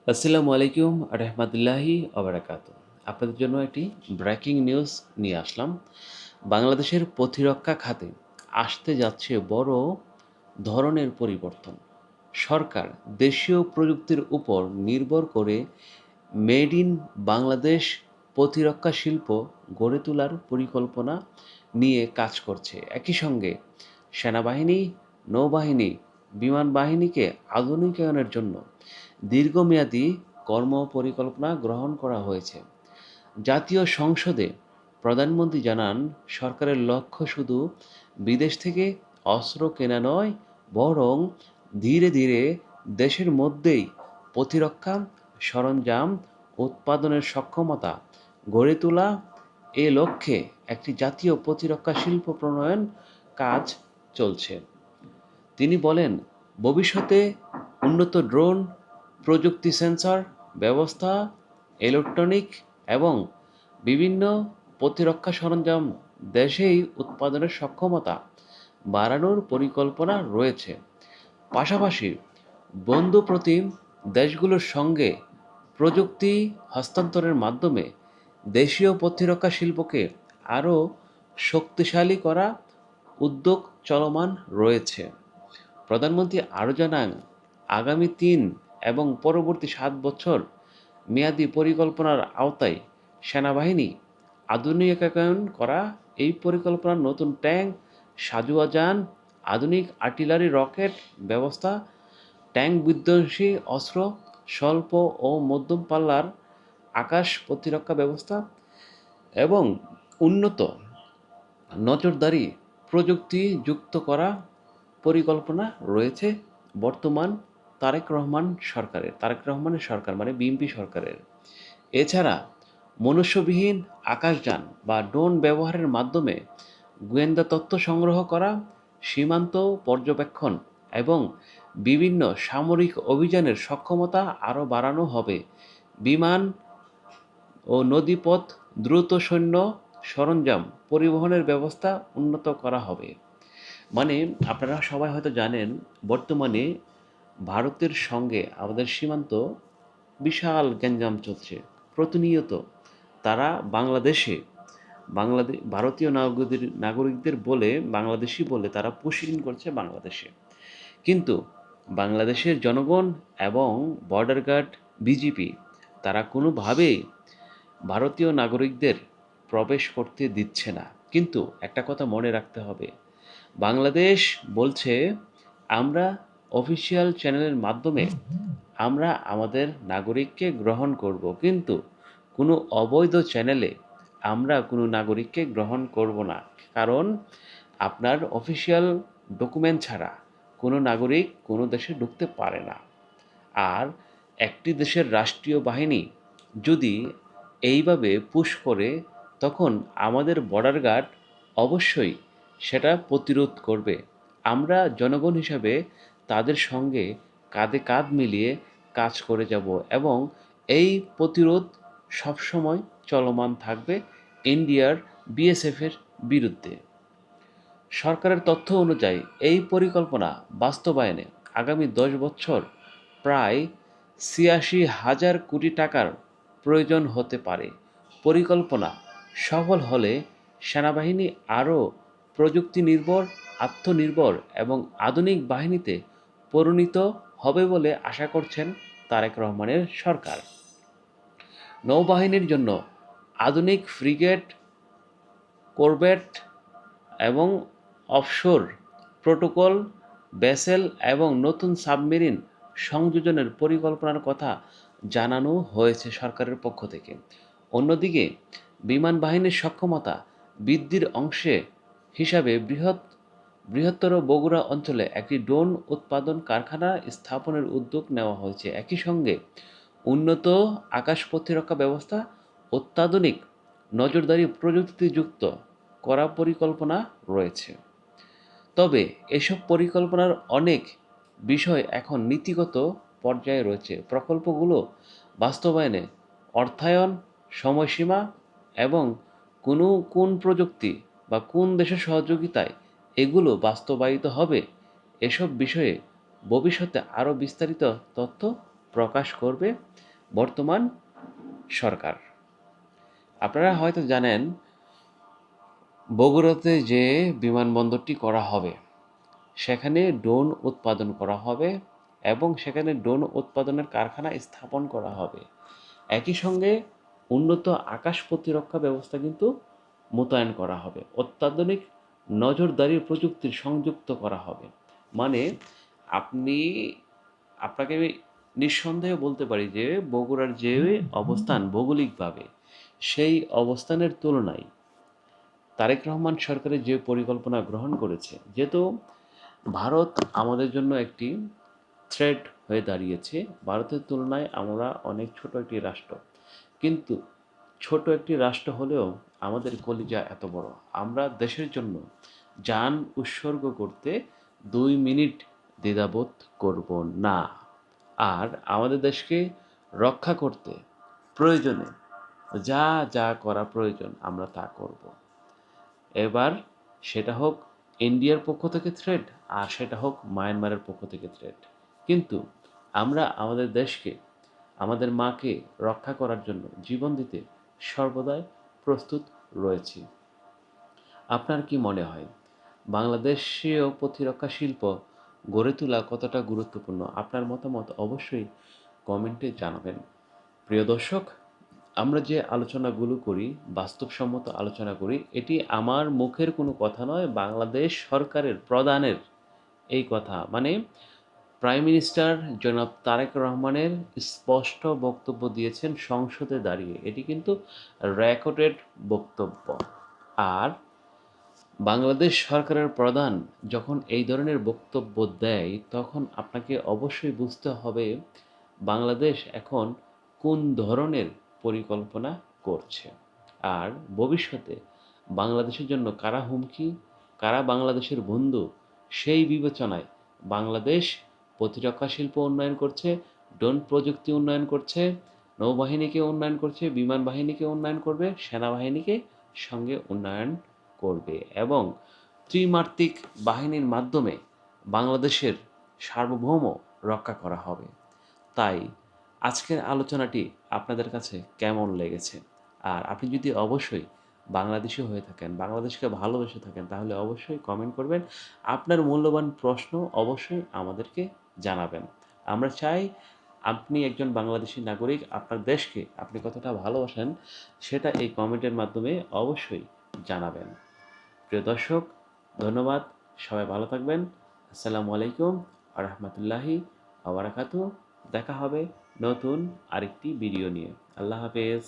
আসসালামু আলাইকুম রহমতুল্লাহি ওবারাকাত। আপনাদের জন্য একটি ব্রেকিং নিউজ নিয়ে আসলাম। বাংলাদেশের প্রতিরক্ষা খাতে আসতে যাচ্ছে বড় ধরনের পরিবর্তন। সরকার দেশীয় প্রযুক্তির উপর নির্ভর করে মেড ইন বাংলাদেশ প্রতিরক্ষা শিল্প গড়ে তোলার পরিকল্পনা নিয়ে কাজ করছে। একই সঙ্গে সেনাবাহিনী, নৌবাহিনী, বিমান বাহিনীকে আধুনিকায়নের জন্য দীর্ঘমেয়াদী কর্মপরিকল্পনা গ্রহণ করা হয়েছে। জাতীয় সংসদে প্রধানমন্ত্রী জানান, সরকারের লক্ষ্য শুধু বিদেশ থেকে অস্ত্র কেনা নয়, বরং ধীরে ধীরে দেশের মধ্যেই প্রতিরক্ষা সরঞ্জাম উৎপাদনের সক্ষমতা গড়ে তোলা। এ লক্ষ্যে একটি জাতীয় প্রতিরক্ষা শিল্প প্রণয়ন কাজ চলছে। তিনি বলেন, ভবিষ্যতে উন্নত ড্রোন প্রযুক্তি, সেন্সর ব্যবস্থা, ইলেকট্রনিক এবং বিভিন্ন প্রতিরক্ষা সরঞ্জাম দেশেই উৎপাদনের সক্ষমতা বাড়ানোর পরিকল্পনা রয়েছে। পাশাপাশি বন্ধুপ্রতিম দেশগুলোর সঙ্গে প্রযুক্তি হস্তান্তরের মাধ্যমে দেশীয় প্রতিরক্ষা শিল্পকে আরও শক্তিশালী করা উদ্যোগ চলমান রয়েছে। প্রধানমন্ত্রী আরও জানান, আগামী ৩ এবং পরবর্তী ৭ বছর মেয়াদী পরিকল্পনার আওতায় সেনাবাহিনী আধুনিকায়ন করা। এই পরিকল্পনার নতুন ট্যাঙ্ক, সাঁজোয়া যান, আধুনিক আর্টিলারি রকেট ব্যবস্থা, ট্যাঙ্ক বিধ্বংসী অস্ত্র, স্বল্প ও মধ্যম পাল্লার আকাশ প্রতিরক্ষা ব্যবস্থা এবং উন্নত নজরদারি প্রযুক্তি যুক্ত করা পরিকল্পনা রয়েছে বর্তমান তারেক রহমানের সরকার মানে বিএনপি সরকারের। এছাড়া মনুষ্যবিহীন আকাশযান বা ড্রোন ব্যবহারের মাধ্যমে গোয়েন্দা তথ্য সংগ্রহ করা, সীমান্ত পর্যবেক্ষণ এবং বিভিন্ন সামরিক অভিযানের সক্ষমতা আরও বাড়ানো হবে। বিমান ও নদীপথ দ্রুত সৈন্য সরঞ্জাম পরিবহনের ব্যবস্থা উন্নত করা হবে। মানে আপনারা সবাই হয়তো জানেন, বর্তমানে ভারতের সঙ্গে আমাদের সীমান্ত বিশাল গ্যাঞ্জাম চলছে। প্রতিনিয়ত তারা ভারতীয় নাগরিকদের বলে, বাংলাদেশি বলে তারা পুশিং করছে বাংলাদেশে। কিন্তু বাংলাদেশের জনগণ এবং বর্ডার গার্ড, বিজিপি তারা কোনোভাবেই ভারতীয় নাগরিকদের প্রবেশ করতে দিচ্ছে না। কিন্তু একটা কথা মনে রাখতে হবে, বাংলাদেশ বলছে আমরা অফিসিয়াল চ্যানেলের মাধ্যমে আমরা আমাদের নাগরিককে গ্রহণ করব, কিন্তু কোনো অবৈধ চ্যানেলে আমরা কোনো নাগরিককে গ্রহণ করব না। কারণ আপনার অফিসিয়াল ডকুমেন্ট ছাড়া কোনো নাগরিক কোনো দেশে ঢুকতে পারে না। আর একটি দেশের রাষ্ট্রীয় বাহিনী যদি এইভাবে পুশ করে, তখন আমাদের বর্ডার গার্ড অবশ্যই সেটা প্রতিরোধ করবে। আমরা জনগণ হিসাবে তাদের সঙ্গে কাঁধে কাঁধ মিলিয়ে কাজ করে যাব এবং এই প্রতিরোধ সবসময় চলমান থাকবে ইন্ডিয়ার বিএসএফের বিরুদ্ধে। সরকারের তথ্য অনুযায়ী এই পরিকল্পনা বাস্তবায়নে আগামী ১০ বছর প্রায় ৮৬,০০০ কোটি টাকার প্রয়োজন হতে পারে। পরিকল্পনা সফল হলে সেনাবাহিনী আরও প্রযুক্তি নির্ভর, আত্মনির্ভর এবং আধুনিক বাহিনীতে পরিণত হবে বলে আশা করছেন তারেক রহমানের সরকার। নৌবাহিনীর জন্য আধুনিক ফ্রিগেট, করভেট এবং অফশোর প্রোটোকল ভেসেল এবং নতুন সাবমেরিন সংযোজনের পরিকল্পনার কথা জানানো হয়েছে সরকারের পক্ষ থেকে। অন্যদিকে বিমান বাহিনীর সক্ষমতা বৃদ্ধির অংশে হিসাবে বৃহত্তর বগুড়া অঞ্চলে একটি ড্রোন উৎপাদন কারখানা স্থাপনের উদ্যোগ নেওয়া হয়েছে। একই সঙ্গে উন্নত আকাশ প্রতিরক্ষা ব্যবস্থা, অত্যাধুনিক নজরদারি প্রযুক্তিযুক্ত করার পরিকল্পনা রয়েছে। তবে এসব পরিকল্পনার অনেক বিষয় এখন নীতিগত পর্যায়ে রয়েছে। প্রকল্পগুলো বাস্তবায়নে অর্থায়ন, সময়সীমা এবং কোন প্রযুক্তি বা কোন দেশের সহযোগিতায় এগুলো বাস্তবায়িত হবে, এসব বিষয়ে ভবিষ্যতে আরও বিস্তারিত তথ্য প্রকাশ করবে বর্তমান সরকার। আপনারা হয়তো জানেন বগুড়াতে যে বিমানবন্দরটি করা হবে সেখানে ড্রোন উৎপাদন করা হবে এবং সেখানে ড্রোন উৎপাদনের কারখানা স্থাপন করা হবে। একই সঙ্গে উন্নত আকাশ প্রতিরক্ষা ব্যবস্থা কিন্তু মোতায়েন করা হবে, অত্যাধুনিক নজরদারি প্রযুক্তির সংযুক্ত করা হবে। মানে আপনি আপনাকে আমি নিঃসন্দেহে বলতে পারি যে বগুড়ার যে অবস্থান ভৌগোলিকভাবে, সেই অবস্থানের তুলনায় তারেক রহমান সরকারের যে পরিকল্পনা গ্রহণ করেছে, যেহেতু ভারত আমাদের জন্য একটি থ্রেট হয়ে দাঁড়িয়েছে, ভারতের তুলনায় আমরা অনেক ছোট একটি রাষ্ট্র, কিন্তু ছোট একটি রাষ্ট্র হলেও আমাদের কলিজা এত বড়। আমরা দেশের জন্য জান উৎসর্গ করতে 2 মিনিট দ্বিধাবোধ করব না। আর আমাদের দেশকে রক্ষা করতে প্রয়োজনে যা যা করা প্রয়োজন আমরা তা করব। এবার সেটা হোক ইন্ডিয়ার পক্ষ থেকে থ্রেট, আর সেটা হোক মায়ানমারের পক্ষ থেকে থ্রেট, কিন্তু আমরা আমাদের দেশকে, আমাদের মাকে রক্ষা করার জন্য জীবন দিতে সর্বদাই প্রস্তুত রয়েছি। আপনার কি মনে হয় বাংলাদেশীয় প্রতিরক্ষা শিল্প গড়ে তোলা কতটা গুরুত্বপূর্ণ? আপনার মতামত অবশ্যই কমেন্টে জানাবেন। প্রিয় দর্শক, আমরা যে আলোচনাগুলো করি, বাস্তবসম্মত আলোচনা করি, এটি আমার মুখের কোনো কথা নয়, বাংলাদেশ সরকারের প্রধানের এই কথা। মানে প্রাইম মিনিস্টার জনাব তারেক রহমানের স্পষ্ট বক্তব্য দিয়েছেন সংসদে দাঁড়িয়ে। এটি কিন্তু রেকর্ডেড বক্তব্য। আর বাংলাদেশ সরকারের প্রধান যখন এই ধরনের বক্তব্য দেয়, তখন আপনাকে অবশ্যই বুঝতে হবে বাংলাদেশ এখন কোন ধরনের পরিকল্পনা করছে। আর ভবিষ্যতে বাংলাদেশের জন্য কারা হুমকি, কারা বাংলাদেশের বন্ধু, সেই বিবেচনায় বাংলাদেশ প্রতিরক্ষা শিল্প উন্নয়ন করছে, ড্রোন প্রযুক্তি উন্নয়ন করছে, নৌবাহিনীকে উন্নয়ন করছে, বিমান বাহিনীকে উন্নয়ন করবে, সেনাবাহিনীকে সঙ্গে উন্নয়ন করবে এবং ত্রিমাত্রিক বাহিনীর মাধ্যমে বাংলাদেশের সার্বভৌম রক্ষা করা হবে। তাই আজকের আলোচনাটি আপনাদের কাছে কেমন লেগেছে? আর আপনি যদি অবশ্যই বাংলাদেশী হয়ে থাকেন, বাংলাদেশকে ভালোবেসে থাকেন, তাহলে অবশ্যই কমেন্ট করবেন। আপনার মূল্যবান প্রশ্ন অবশ্যই আমাদেরকে জানাবেন। আমরা চাই আপনি একজন বাংলাদেশী নাগরিক, আপনার দেশকে আপনি কতটা ভালোবাসেন সেটা এই কমেন্টের মাধ্যমে অবশ্যই জানাবেন। প্রিয় দর্শক, ধন্যবাদ। সবাই ভালো থাকবেন। আসসালামু আলাইকুম আ রহমতুল্লাহি আ বারাকাতুহু। দেখা হবে নতুন আরেকটি ভিডিও নিয়ে। আল্লাহ হাফেজ।